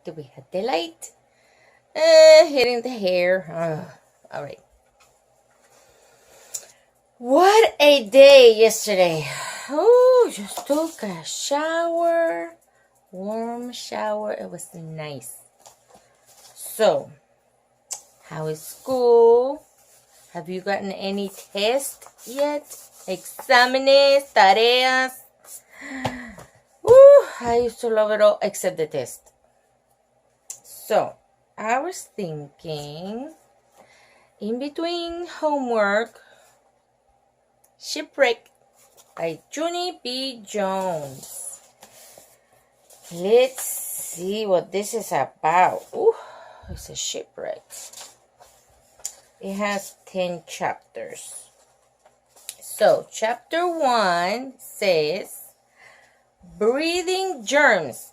Do we have the light? Hitting the hair. All right. What a day yesterday. Oh, just took a shower. Warm shower. It was nice. So, how is school? Have you gotten any tests yet? Exámenes, tareas. I used to love it all except the test. So, I was thinking, in between homework, Shipwrecked by Junie B Jones. Let's see what this is about. It's a shipwreck. It has 10 chapters. So, chapter 1 says, breathing germs.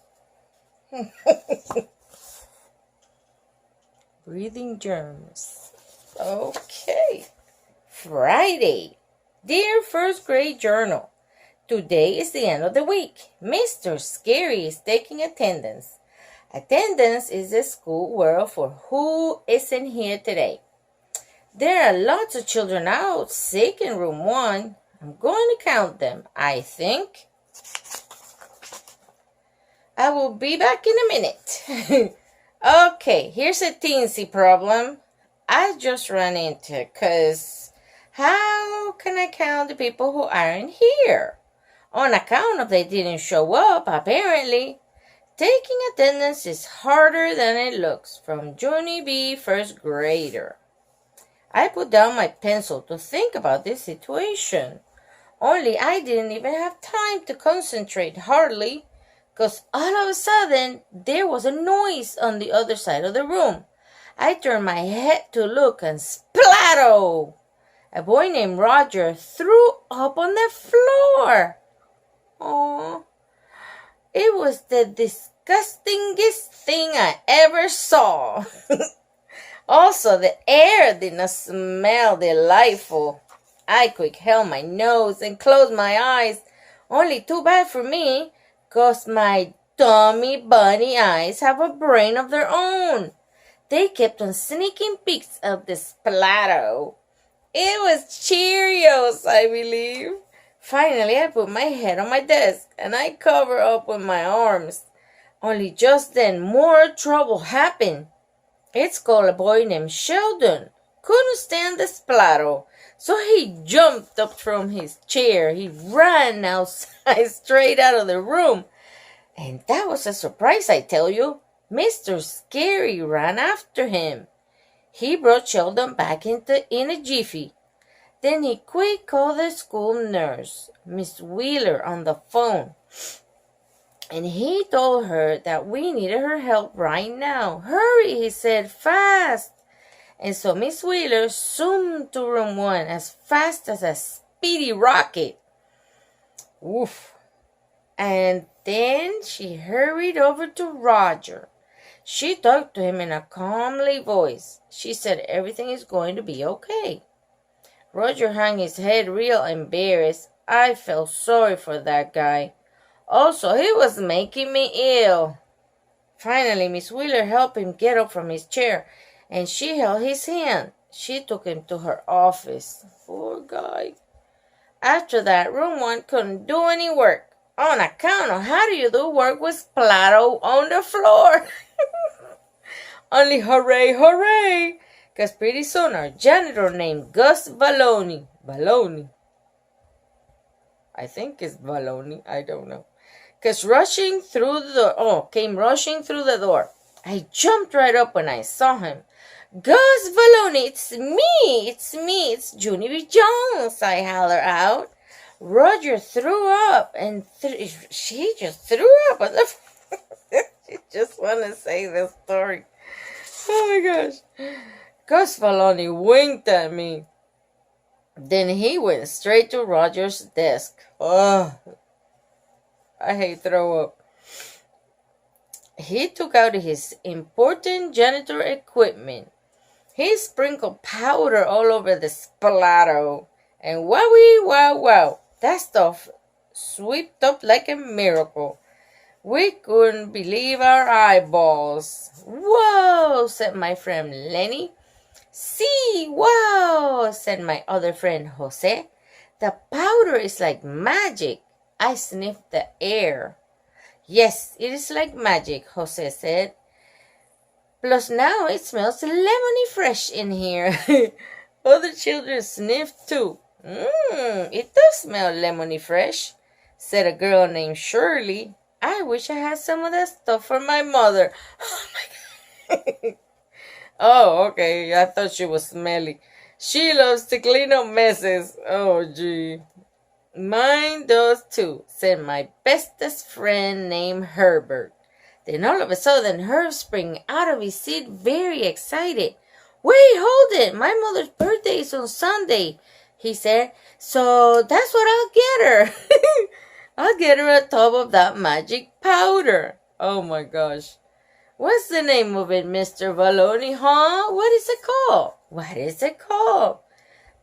Breathing germs. Okay. Friday. Dear first grade journal. Today is the end of the week. Mr. Scary is taking attendance. Attendance is the school word for who isn't here today. There are lots of children out sick in room 1. I'm going to count them. I think I will be back in a minute. Okay, here's a teensy problem I just ran into, because how can I count the people who aren't here? On account of they didn't show up, apparently. Taking attendance is harder than it looks. From Junie B, first grader. I put down my pencil to think about this situation. Only I didn't even have time to concentrate hardly, because all of a sudden there was a noise on the other side of the room. I turned my head to look, and splatto! A boy named Roger threw up on the floor. Oh, it was the disgustingest thing I ever saw. Also, the air did not smell delightful. I quick held my nose and closed my eyes. Only too bad for me, 'cause my dummy bunny eyes have a brain of their own. They kept on sneaking peeks of the splatto. It was Cheerios, I believe. Finally, I put my head on my desk and I covered up with my arms. Only just then, more trouble happened. It's called a boy named Sheldon. Couldn't stand the splatto, so he jumped up from his chair. He ran outside, straight out of the room. And that was a surprise, I tell you. Mr. Scary ran after him. He brought Sheldon back in a jiffy. Then he quick called the school nurse, Miss Wheeler, on the phone. And he told her that we needed her help right now. Hurry, he said, fast. And so Miss Wheeler zoomed to room 1 as fast as a speedy rocket. Oof. And then she hurried over to Roger. She talked to him in a calmly voice. She said everything is going to be okay. Roger hung his head real embarrassed. I felt sorry for that guy. Also, he was making me ill. Finally, Miss Wheeler helped him get up from his chair, and she held his hand. She took him to her office. Poor guy. After that, room 1 couldn't do any work on account of how do you do work with splatto on the floor. Only hooray, hooray, because pretty soon our janitor named Gus Baloney, I think it's Baloney, I don't know, came rushing through the door. I jumped right up when I saw him. Gus Baloney, it's me, it's Junie B Jones, I holler out. Roger threw up, and she just threw up on the She just want to say the story. Oh my gosh. Gus Baloney winked at me. Then he went straight to Roger's desk. Oh, I hate throw up. He took out his important janitor equipment. He sprinkled powder all over the splatto. And wowie, wow, wow. That stuff swept up like a miracle. We couldn't believe our eyeballs. Whoa, said my friend Lenny. See, wow, said my other friend Jose. The powder is like magic. I sniffed the air. Yes, it is like magic, Jose said. Plus now it smells lemony fresh in here. Other children sniffed too. It does smell lemony fresh, said a girl named Shirley. I wish I had some of that stuff for my mother. Oh my God. Oh, okay. I thought she was smelly. She loves to clean up messes. Oh, gee. Mine does too, said my bestest friend named Herbert. Then all of a sudden, Herb sprang out of his seat very excited. Wait, hold it. My mother's birthday is on Sunday, he said. So that's what I'll get her. I'll get her a tub of that magic powder. Oh my gosh. What's the name of it, Mr. Valoni, huh? What is it called? What is it called?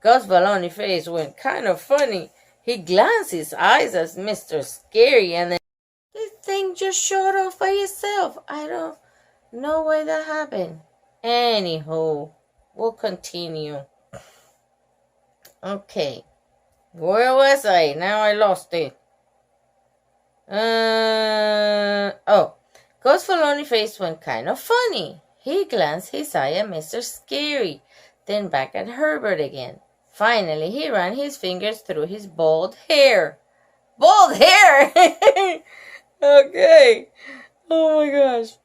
Gus Valoni's face went kind of funny. He glanced his eyes at Mr. Scary and then the thing just shut off by itself. I don't know why that happened. Anywho, we'll continue. Okay. Where was I? Now I lost it. Gus Valoni's face went kind of funny. He glanced his eye at Mr. Scary, then back at Herbert again. Finally, he ran his fingers through his bald hair. Bald hair? Okay. Oh my gosh.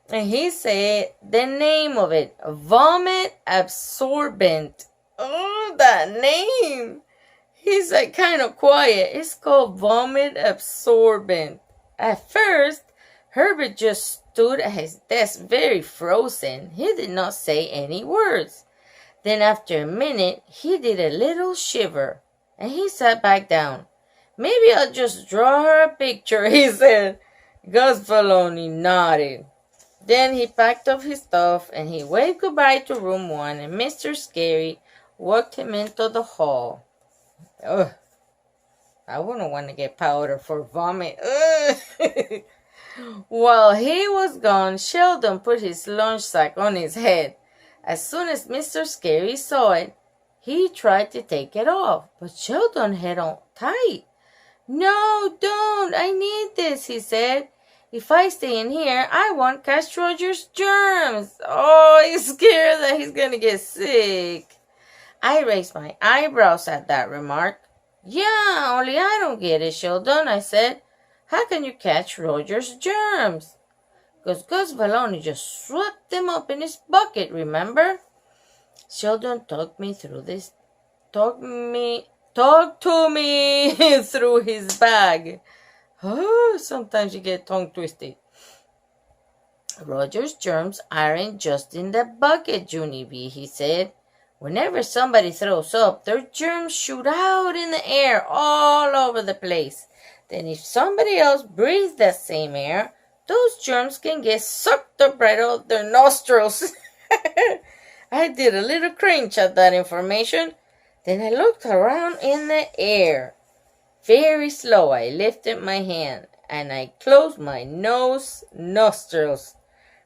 And he said the name of it, vomit absorbent. Oh, that name. He's like kind of quiet. It's called vomit absorbent. At first, Herbert just stood at his desk very frozen. He did not say any words. Then after a minute, he did a little shiver, and he sat back down. Maybe I'll just draw her a picture, he said. Gus Valoni nodded. Then he packed up his stuff, and he waved goodbye to room 1, and Mr. Scary walked him into the hall. Ugh, I wouldn't want to get powder for vomit. Ugh. While he was gone, Sheldon put his lunch sack on his head. As soon as Mr. Scary saw it, he tried to take it off, but Sheldon held on tight. No, don't. I need this, he said. If I stay in here, I won't catch Roger's germs. Oh, he's scared that he's going to get sick. I raised my eyebrows at that remark. Yeah, only I don't get it, Sheldon, I said. How can you catch Roger's germs? Because Gus Valoni just swept them up in his bucket, remember? Sheldon talked to me through his bag. Oh, sometimes you get tongue twisted. Roger's germs aren't just in the bucket, Junie B, he said. Whenever somebody throws up, their germs shoot out in the air all over the place. Then if somebody else breathes that same air, those germs can get sucked up right out their nostrils. I did a little cringe at that information. Then I looked around in the air. Very slow, I lifted my hand, and I closed my nostrils.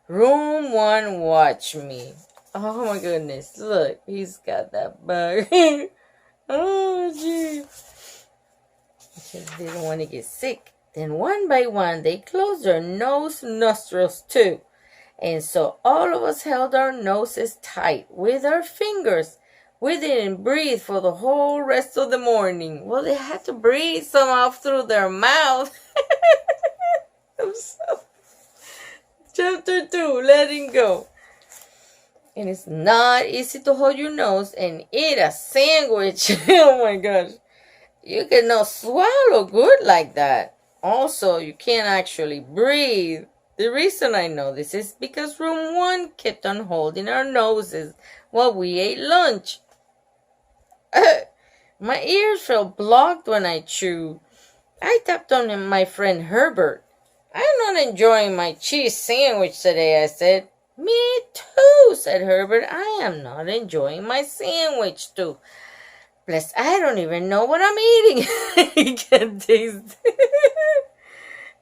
Room 1 watched me. Oh my goodness, look, he's got that bug. Oh, gee. Because they don't want to get sick. Then one by one, they closed their nostrils too. And so all of us held our noses tight with our fingers. We didn't breathe for the whole rest of the morning. Well, they had to breathe somehow through their mouth. Chapter 2, letting go. And it's not easy to hold your nose and eat a sandwich. Oh my gosh. You cannot swallow good like that. Also, you can't actually breathe. The reason I know this is because room 1 kept on holding our noses while we ate lunch. My ears felt blocked when I chewed. I tapped on my friend Herbert. I'm not enjoying my cheese sandwich today, I said. Me too, said Herbert. I am not enjoying my sandwich too. Plus, I don't even know what I'm eating. I can taste it.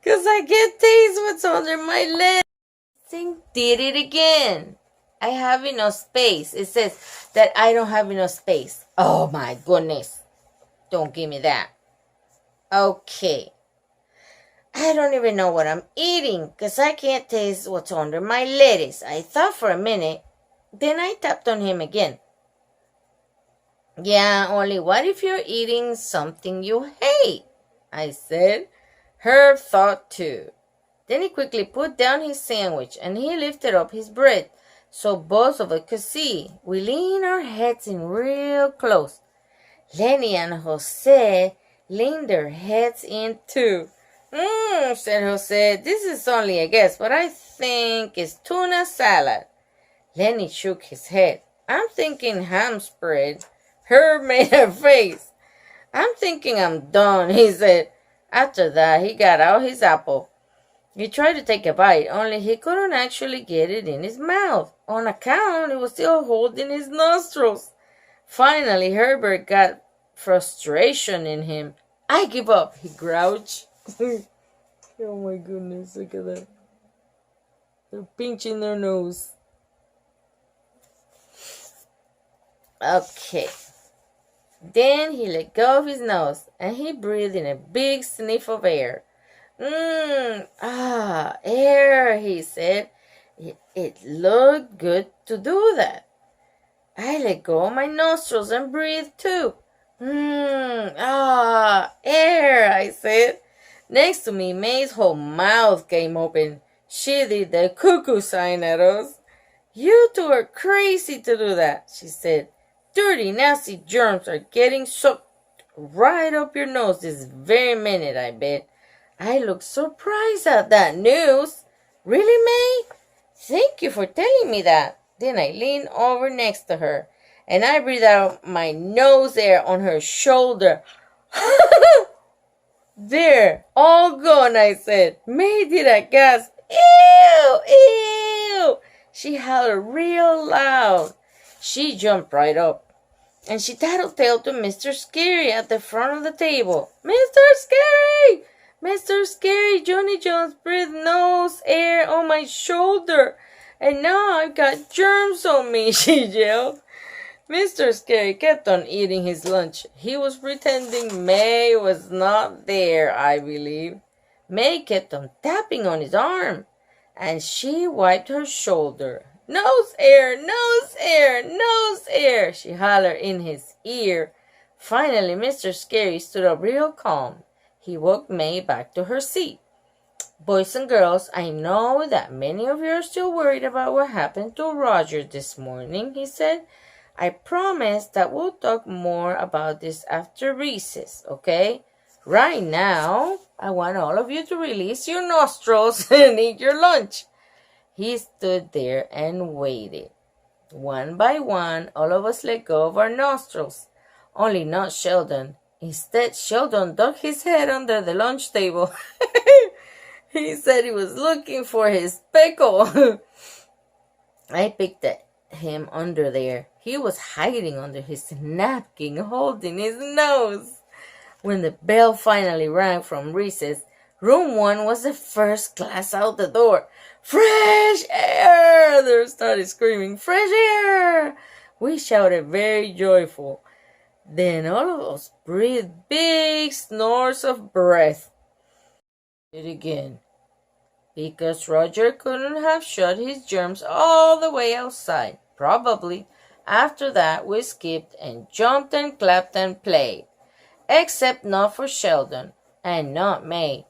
'Cause I can't taste what's under my lip. Thing did it again. I have enough space. It says that I don't have enough space. Oh my goodness. Don't give me that. Okay. I don't even know what I'm eating because I can't taste what's under my lettuce. I thought for a minute. Then I tapped on him again. Yeah, only what if you're eating something you hate? I said. Herb thought too. Then he quickly put down his sandwich and he lifted up his bread so both of us could see. We leaned our heads in real close. Lenny and Jose leaned their heads in too. Said Jose, this is only a guess, but I think it's tuna salad. Lenny shook his head. I'm thinking ham spread. Herb made a face. I'm thinking I'm done, he said. After that, he got out his apple. He tried to take a bite, only he couldn't actually get it in his mouth. On account, it was still holding his nostrils. Finally, Herbert got frustration in him. I give up, he grouched. Oh my goodness, look at that. They're pinching their nose. Okay. Then he let go of his nose and he breathed in a big sniff of air. Air, he said. It looked good to do that. I let go of my nostrils and breathed too. Air, I said. Next to me, May's whole mouth came open. She did the cuckoo sign at us. You two are crazy to do that, she said. Dirty, nasty germs are getting sucked right up your nose this very minute, I bet. I looked surprised at that news. Really, May? Thank you for telling me that. Then I leaned over next to her, and I breathed out my nose air on her shoulder. There, all gone, I said. May did a gasp. Ew, ew. She hollered real loud. She jumped right up, and she tattletailed to Mr. Scary at the front of the table. Mr. Scary! Mr. Scary, Junie Jones breathed nose air on my shoulder, and now I've got germs on me, she yelled. Mr. Scary kept on eating his lunch. He was pretending May was not there, I believe. May kept on tapping on his arm, and she wiped her shoulder. Nose air, nose air, nose air, she hollered in his ear. Finally, Mr. Scary stood up real calm. He walked May back to her seat. Boys and girls, I know that many of you are still worried about what happened to Roger this morning, he said. I promise that we'll talk more about this after recess, okay? Right now, I want all of you to release your nostrils and eat your lunch. He stood there and waited. One by one, all of us let go of our nostrils. Only not Sheldon. Instead, Sheldon dug his head under the lunch table. He said he was looking for his pickle. I picked at him under there. He was hiding under his napkin, holding his nose. When the bell finally rang from recess, room 1 was the first class out the door. Fresh air! They started screaming, fresh air! We shouted very joyful. Then all of us breathed big snores of breath. It again. Because Roger couldn't have shut his germs all the way outside. Probably. After that, we skipped and jumped and clapped and played. Except not for Sheldon, and not May.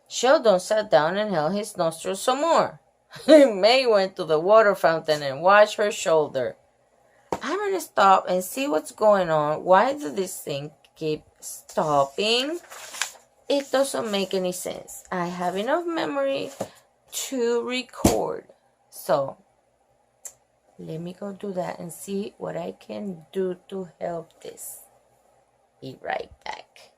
Sheldon sat down and held his nostrils some more. May went to the water fountain and washed her shoulder. I'm going to stop and see what's going on. Why does this thing keep stopping? It doesn't make any sense. I have enough memory to record. So, let me go do that and see what I can do to help this. Be right back.